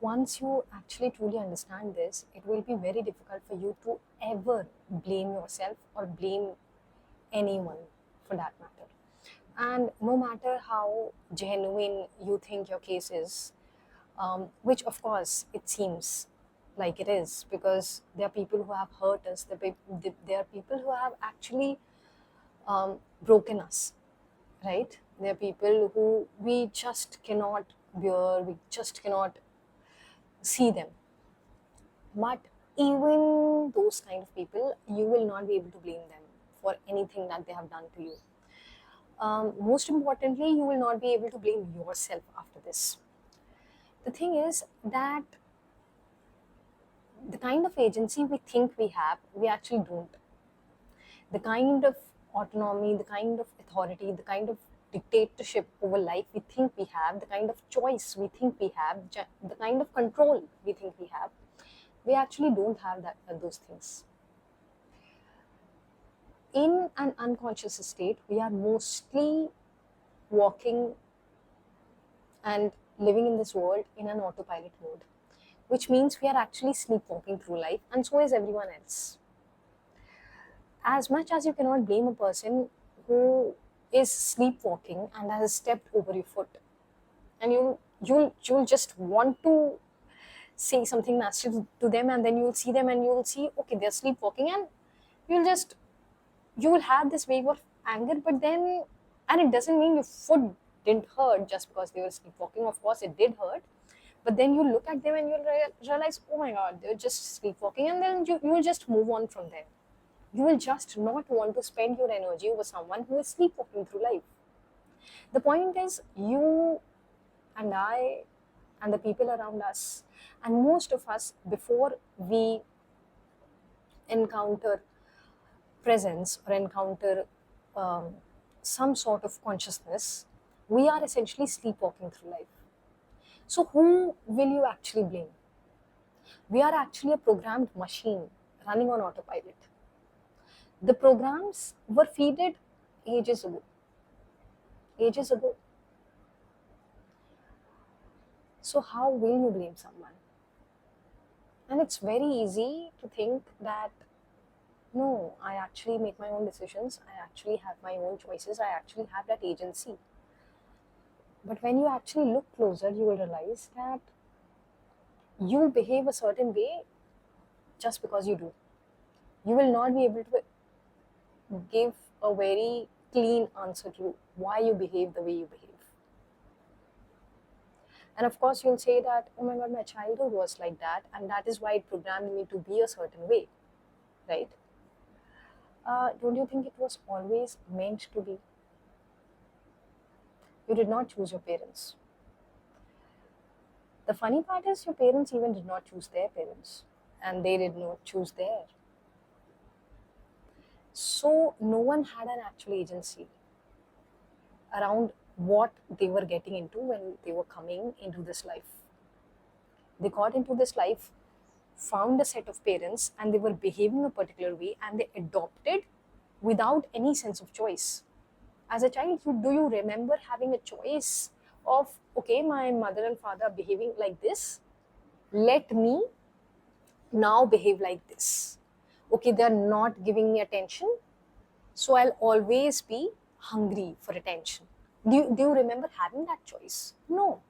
once you actually truly understand this, it will be very difficult for you to ever blame yourself or blame anyone for that matter. And no matter how genuine you think your case is, which of course it seems like it is, because there are people who have hurt us, there are people who have actually broken us, right? There are people who we just cannot bear, we just cannot see them. But even those kind of people, you will not be able to blame them for anything that they have done to you. Most importantly, you will not be able to blame yourself after this. The thing is that the kind of agency we think we have, we actually don't. The kind of autonomy, the kind of authority, the kind of dictatorship over life we think we have, the kind of choice we think we have, the kind of control we think we actually don't have those things. In an unconscious state, we are mostly walking and living in this world in an autopilot mode, which means we are actually sleepwalking through life, and so is everyone else. As much as you cannot blame a person who is sleepwalking and has stepped over your foot, and you'll just want to say something nasty to them, and then you'll see them and you'll see, okay, they're sleepwalking, and you'll just you will have this wave of anger, but then, and it doesn't mean your foot didn't hurt just because they were sleepwalking. Of course it did hurt, but then you look at them and you'll realize, oh my god, they're just sleepwalking, and then you will just move on from there. You will just not want to spend your energy over someone who is sleepwalking through life. The point is, you and I and the people around us, and most of us, before we encounter presence or encounter um, some sort of consciousness, we are essentially sleepwalking through life. So, who will you actually blame? We are actually a programmed machine running on autopilot. The programs were feeded ages ago. Ages ago. So, how will you blame someone? And it's very easy to think that no, I actually make my own decisions, I actually have my own choices, I actually have that agency. But when you actually look closer, you will realize that you behave a certain way just because you do. You will not be able to give a very clean answer to why you behave the way you behave. And of course, you'll say that, oh my god, my childhood was like that, and that is why it programmed me to be a certain way, right? Don't you think it was always meant to be? You did not choose your parents. The funny part is, your parents even did not choose their parents, and they did not choose their. So, no one had an actual agency around what they were getting into when they were coming into this life. They got into this life, found a set of parents, and they were behaving a particular way, and they adopted without any sense of choice. As a child, do you remember having a choice of, okay, my mother and father are behaving like this, let me now behave like this. Okay, they're not giving me attention, so I'll always be hungry for attention. Do you remember having that choice? No.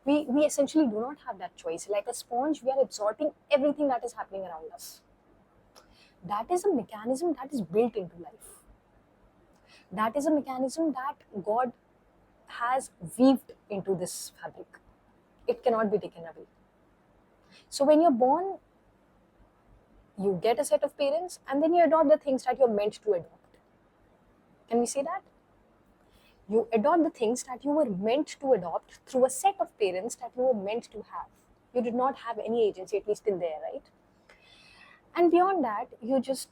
We essentially do not have that choice. Like a sponge, we are absorbing everything that is happening around us. That is a mechanism that is built into life. That is a mechanism that God has weaved into this fabric. It cannot be taken away. So when you're born, you get a set of parents, and then you adopt the things that you're meant to adopt. Can we say that? You adopt the things that you were meant to adopt through a set of parents that you were meant to have. You did not have any agency, at least till there, right? And beyond that, you just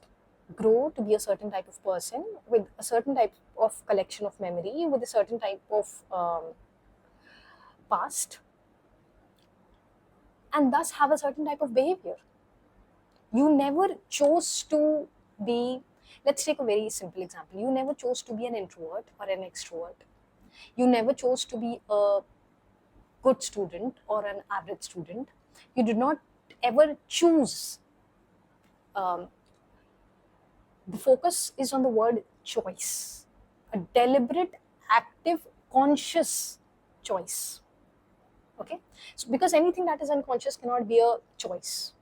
grow to be a certain type of person with a certain type of collection of memory, with a certain type of past, and thus have a certain type of behavior. You never chose to be, let's take a very simple example. You never chose to be an introvert or an extrovert. You never chose to be a good student or an average student. You did not ever choose. Um, the focus is on the word choice, a deliberate, active, conscious choice. Okay, so because anything that is unconscious cannot be a choice.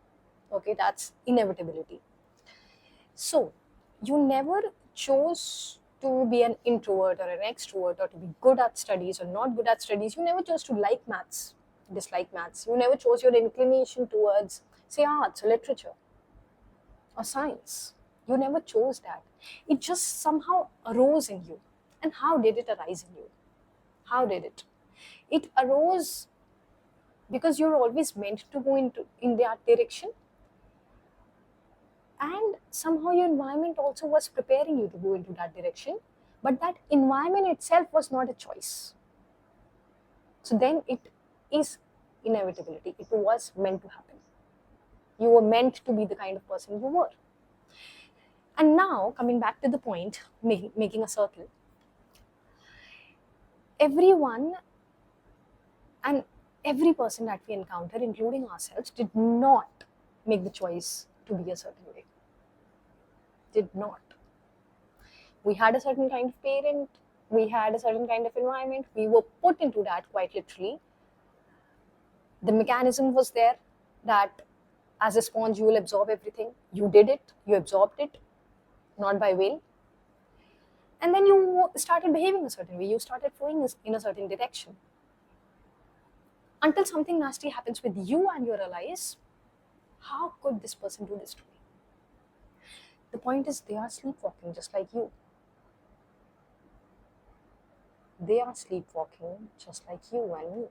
Okay, that's inevitability. So you never chose to be an introvert or an extrovert or to be good at studies or not good at studies. You never chose to like maths, dislike maths. You never chose your inclination towards, say, arts or literature or science. You never chose that. It just somehow arose in you. And how did it arise in you? How did it? It arose because you're always meant to go into in that direction, and somehow your environment also was preparing you to go into that direction, but that environment itself was not a choice. So then it is inevitability. It was meant to happen. You were meant to be the kind of person you were. And now coming back to the point, making a circle, everyone and every person that we encounter, including ourselves, did not make the choice to be a certain way. Did not. We had a certain kind of parent, we had a certain kind of environment, we were put into that quite literally. The mechanism was there that as a sponge you will absorb everything. You did it, you absorbed it, not by will. And then you started behaving a certain way, you started flowing in a certain direction. Until something nasty happens with you and you realize, how could this person do this to me? The point is, they are sleepwalking just like you. They are sleepwalking just like you and me.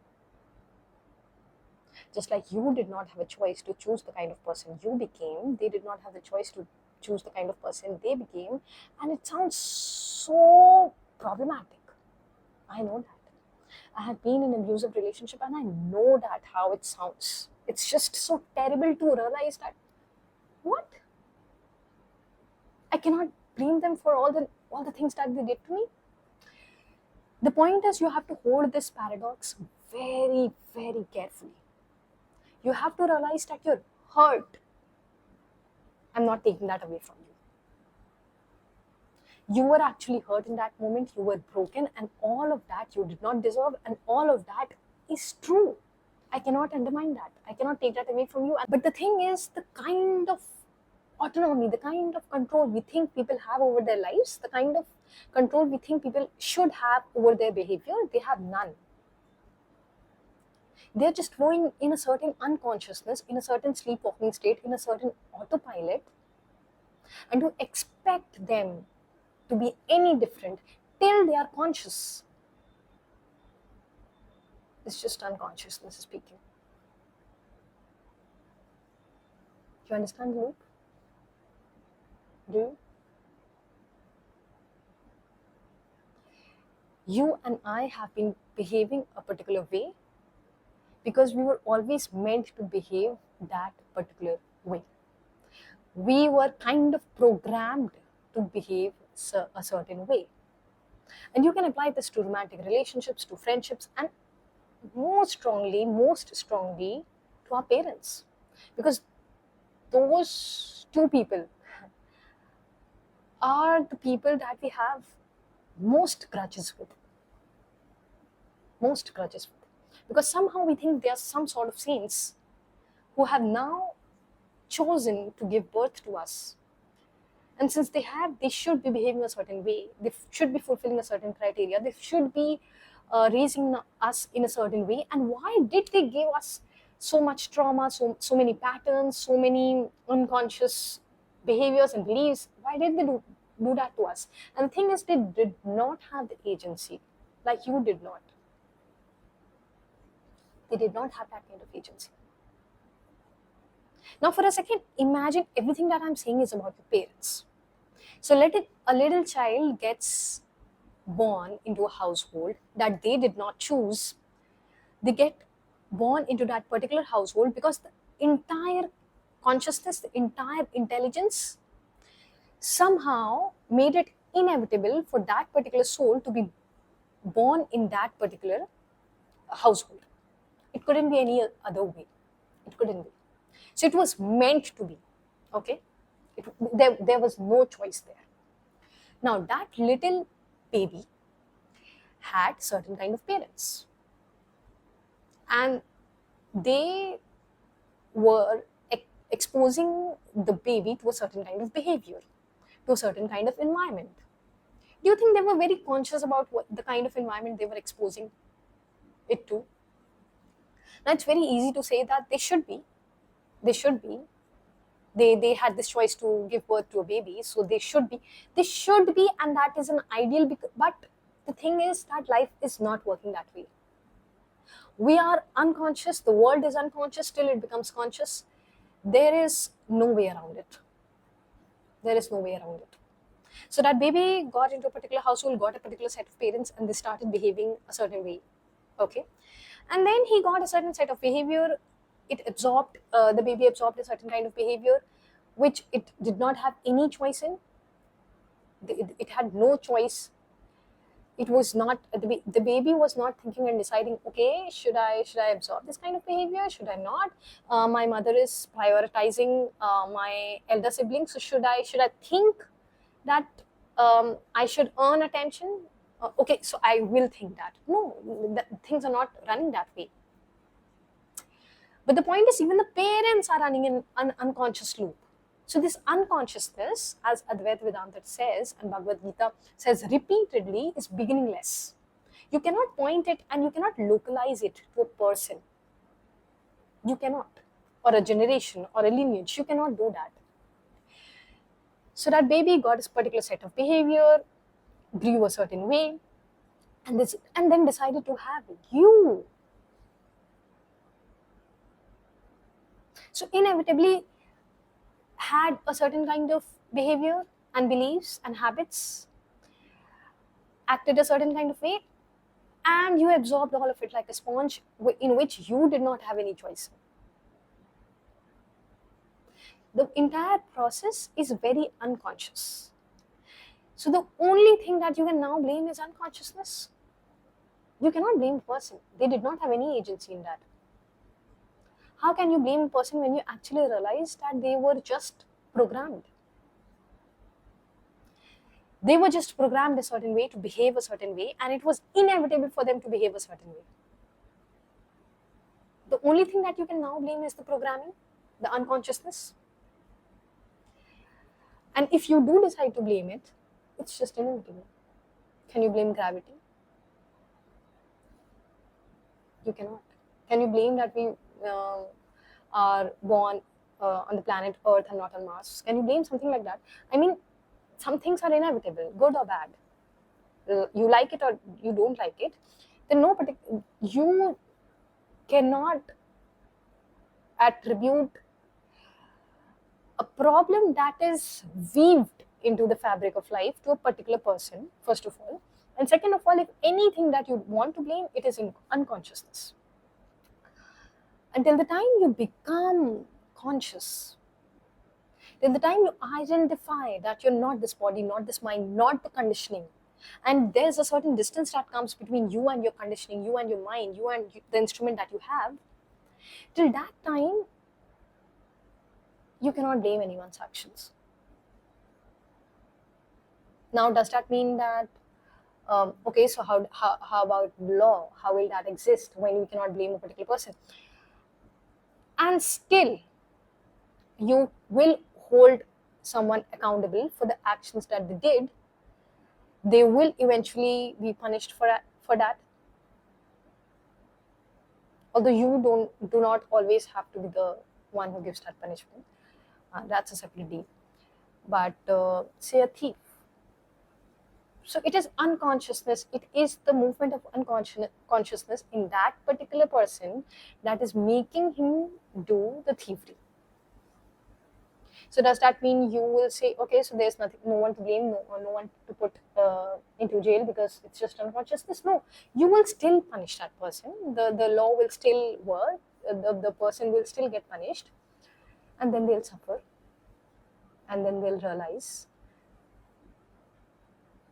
Just like you did not have a choice to choose the kind of person you became, they did not have the choice to choose the kind of person they became. And it sounds so problematic. I know that. I have been in an abusive relationship and I know that how it sounds. It's just so terrible to realize that, what? I cannot blame them for all the things that they did to me. The point is, you have to hold this paradox very, very carefully. You have to realize that you're hurt. I'm not taking that away from you. You were actually hurt in that moment. You were broken, and all of that you did not deserve, and all of that is true. I cannot undermine that. I cannot take that away from you. But the thing is, the kind of autonomy, the kind of control we think people have over their lives, the kind of control we think people should have over their behavior, they have none. They're just flowing in a certain unconsciousness, in a certain sleepwalking state, in a certain autopilot. And to expect them to be any different till they are conscious is just unconsciousness speaking. Do you understand the loop? Do you? You and I have been behaving a particular way because we were always meant to behave that particular way. We were kind of programmed to behave a certain way. And you can apply this to romantic relationships, to friendships, and most strongly to our parents. Because those two people are the people that we have most grudges with. Most grudges with. Because somehow we think they are some sort of saints who have now chosen to give birth to us. And since they have, they should be behaving a certain way. They should be fulfilling a certain criteria. They should be raising us in a certain way. And why did they give us so much trauma, so many patterns, so many unconscious behaviors and beliefs? Why did they do that to us? And the thing is, they did not have the agency like you did not. They did not have that kind of agency. Now, for a second, imagine everything that I'm saying is about your parents. So a little child gets born into a household that they did not choose. They get born into that particular household because the entire consciousness, the entire intelligence somehow made it inevitable for that particular soul to be born in that particular household. It couldn't be any other way. It couldn't be. So it was meant to be. Okay? There was no choice there. Now, that little baby had certain kind of parents. And they were exposing the baby to a certain kind of behavior, to a certain kind of environment. Do you think they were very conscious about what the kind of environment they were exposing it to? Now, it's very easy to say that they should be. They should be. They had this choice to give birth to a baby, so they should be. They should be, and that is an ideal. But the thing is that life is not working that way. We are unconscious. The world is unconscious till it becomes conscious. There is no way around it. There is no way around it. So that baby got into a particular household, got a particular set of parents, and they started behaving a certain way. Okay. And then he got a certain set of behavior. The baby absorbed a certain kind of behavior, which it did not have any choice in. It had no choice. It was not, the baby was not thinking and deciding, okay, should I absorb this kind of behavior? Should I not? My mother is prioritizing my elder sibling, so should I think that I should earn attention? Okay, so I will think that. No, things are not running that way. But the point is, even the parents are running in an unconscious loop. So this unconsciousness, as Advaita Vedanta says and Bhagavad Gita says repeatedly, is beginningless. You cannot point it and you cannot localize it to a person. You cannot. Or a generation or a lineage. You cannot do that. So that baby got a particular set of behavior, grew a certain way, and then decided to have you. So inevitably had a certain kind of behavior and beliefs and habits, acted a certain kind of way, and you absorbed all of it like a sponge in which you did not have any choice. The entire process is very unconscious. So the only thing that you can now blame is unconsciousness. You cannot blame the person. They did not have any agency in that. How can you blame a person when you actually realize that they were just programmed? They were just programmed a certain way to behave a certain way, and it was inevitable for them to behave a certain way. The only thing that you can now blame is the programming, the unconsciousness. And if you do decide to blame it, it's just inevitable. Can you blame gravity? You cannot. Can you blame that we are born on the planet Earth and not on Mars? Can you blame something like that? I mean, some things are inevitable, good or bad. You like it or you don't like it. Then you cannot attribute a problem that is weaved into the fabric of life to a particular person, first of all. And second of all, if anything that you want to blame, it is in unconsciousness. Until the time you become conscious, till the time you identify that you're not this body, not this mind, not the conditioning, and there's a certain distance that comes between you and your conditioning, you and your mind, you and the instrument that you have, till that time, you cannot blame anyone's actions. Now, does that mean that, okay, so how about law? How will that exist when we cannot blame a particular person? And still, you will hold someone accountable for the actions that they did. They will eventually be punished for that. Although you do not always have to be the one who gives that punishment. That's a separate deal. But say a thief. So it is unconsciousness. It is the movement of unconsciousness in that particular person that is making him do the thievery. So does that mean you will say, okay, so there's no one to blame, no one to put into jail because it's just unconsciousness? No, you will still punish that person. The law will still work. The person will still get punished, and then they'll suffer, and then they'll realize,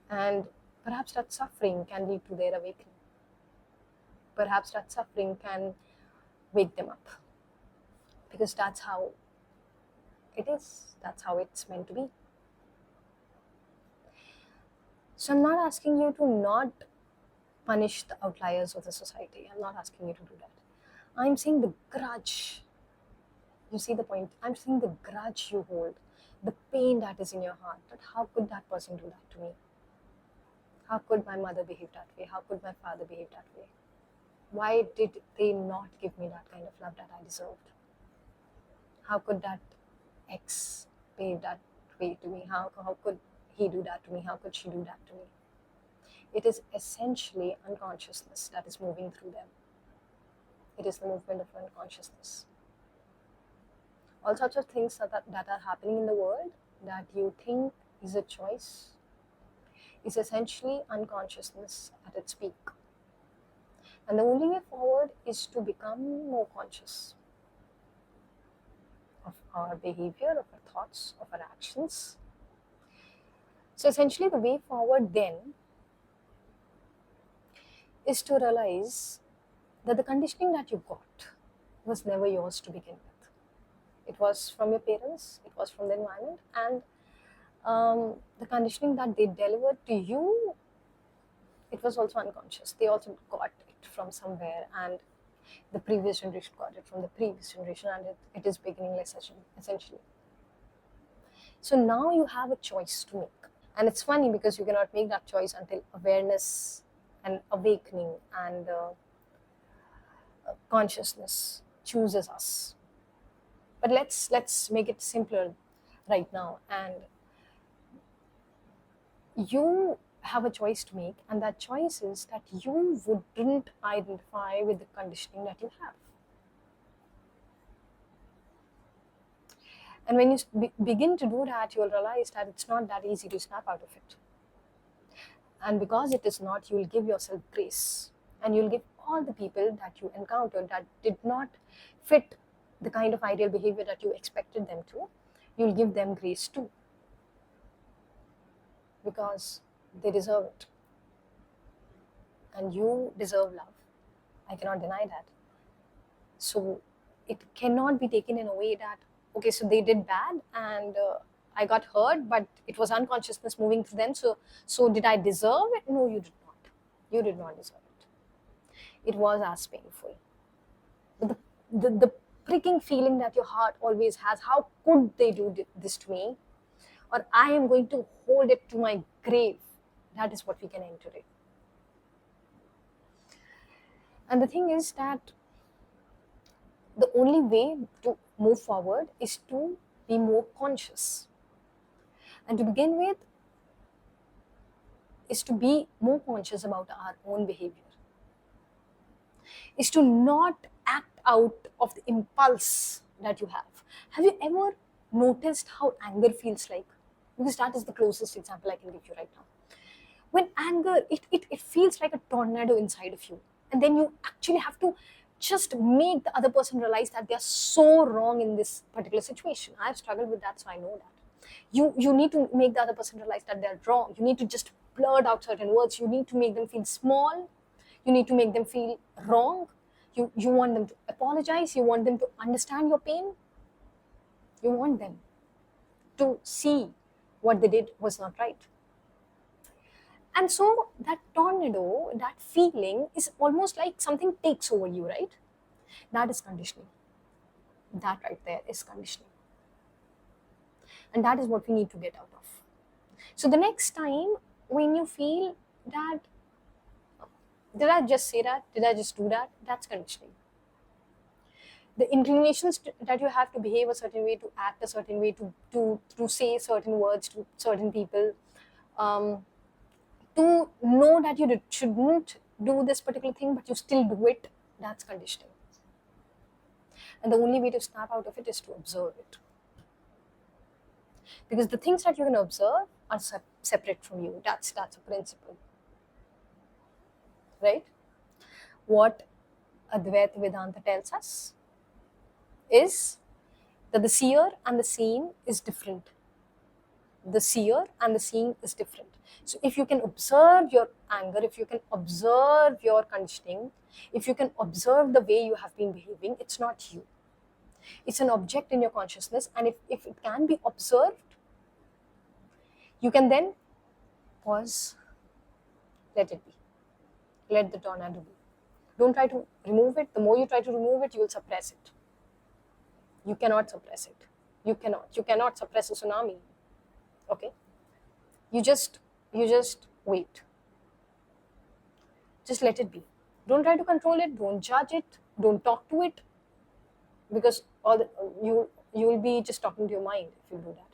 and perhaps that suffering can lead to their awakening. Perhaps that suffering can wake them up, because that's how it is. That's how it's meant to be. So I'm not asking you to not punish the outliers of the society. I'm not asking you to do that. I'm saying the grudge. You see the point? I'm saying the grudge you hold, the pain that is in your heart. That how could that person do that to me? How could my mother behave that way? How could my father behave that way? Why did they not give me that kind of love that I deserved? How could that ex behave that way to me? How could he do that to me? How could she do that to me? It is essentially unconsciousness that is moving through them. It is the movement of unconsciousness. All sorts of things that are happening in the world that you think is a choice is essentially unconsciousness at its peak. And the only way forward is to become more conscious of our behavior, of our thoughts, of our actions. So essentially the way forward then is to realize that the conditioning that you got was never yours to begin with. It was from your parents, it was from the environment, and the conditioning that they delivered to you, it was also unconscious. They also got it from somewhere, and the previous generation got it from the previous generation, and it is beginningless essentially. So now you have a choice to make. And it's funny because you cannot make that choice until awareness and awakening and consciousness chooses us. But let's make it simpler right now. And you have a choice to make, and that choice is that you wouldn't identify with the conditioning that you have. And when you begin to do that, you'll realize that it's not that easy to snap out of it. And because it is not, you'll give yourself grace, and you'll give all the people that you encountered that did not fit the kind of ideal behavior that you expected them to, you'll give them grace too, because they deserve it. And you deserve love. I cannot deny that. So it cannot be taken in a way that, okay, so they did bad and I got hurt, but it was unconsciousness moving through them. So did I deserve it? No, you did not. You did not deserve it. It was as painful. But the pricking feeling that your heart always has, how could they do this to me? Or I am going to hold it to my grave. That is what we can enter it. And the thing is that the only way to move forward is to be more conscious. And to begin with, is to be more conscious about our own behavior. Is to not act out of the impulse that you have. Have you ever noticed how anger feels like? Because that is the closest example I can give you right now. When anger, it feels like a tornado inside of you. And then you actually have to just make the other person realize that they are so wrong in this particular situation. I've struggled with that, so I know that. You need to make the other person realize that they're wrong. You need to just blurt out certain words. You need to make them feel small. You need to make them feel wrong. You want them to apologize. You want them to understand your pain. You want them to see what they did was not right. And so that tornado, that feeling is almost like something takes over you, right? That is conditioning. That right there is conditioning. And that is what we need to get out of. So the next time when you feel that, did I just say that? Did I just do that? That's conditioning. The inclinations that you have to behave a certain way, to act a certain way, to say certain words to certain people, to know that you shouldn't do this particular thing, but you still do it, that's conditioning. And the only way to snap out of it is to observe it. Because the things that you're going to observe are separate from you. That's a principle. Right? What Advaita Vedanta tells us is that the seer and the seen is different. the seer and the seeing is different. So if you can observe your anger, if you can observe your conditioning, if you can observe the way you have been behaving, it's not you. It's an object in your consciousness, and if it can be observed, you can then pause, let it be. Let the tornado be. Don't try to remove it. The more you try to remove it, you will suppress it. You cannot suppress it. You cannot. You cannot suppress a tsunami. Okay? You just wait. Just let it be. Don't try to control it. Don't judge it. Don't talk to it, because you will be just talking to your mind if you do that.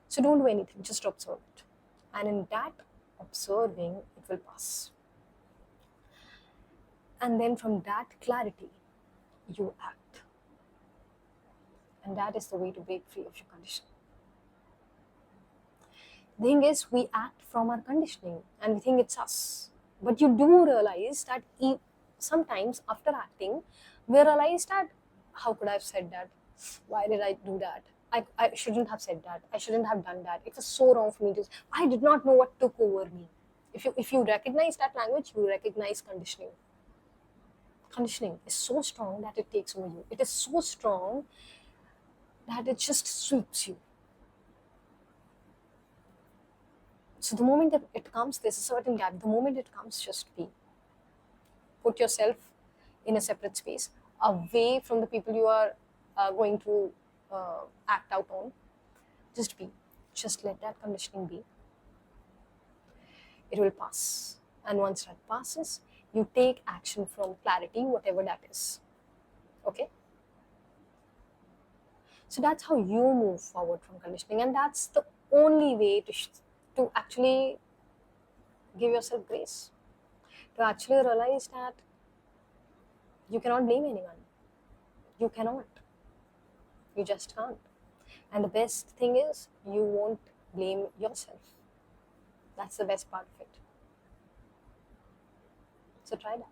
So don't do anything. Just observe it, and in that observing, it will pass. And then from that clarity, you act, and that is the way to break free of your conditioning. The thing is, we act from our conditioning, and we think it's us. But you do realize that sometimes after acting, we realize that, how could I have said that? Why did I do that? I shouldn't have said that. I shouldn't have done that. It was so wrong for me to. I did not know what took over me. If you recognize that language, you recognize conditioning. Conditioning is so strong that it takes over you. It is so strong that it just sweeps you. So the moment that it comes, there's a certain gap. The moment it comes, just be. Put yourself in a separate space, away from the people you are going to act out on. Just be. Just let that conditioning be. It will pass. And once that passes, you take action from clarity, whatever that is. Okay? So that's how you move forward from conditioning, and that's the only way to actually give yourself grace, to actually realize that you cannot blame anyone. You cannot. You just can't. And the best thing is, you won't blame yourself. That's the best part of it. So try that.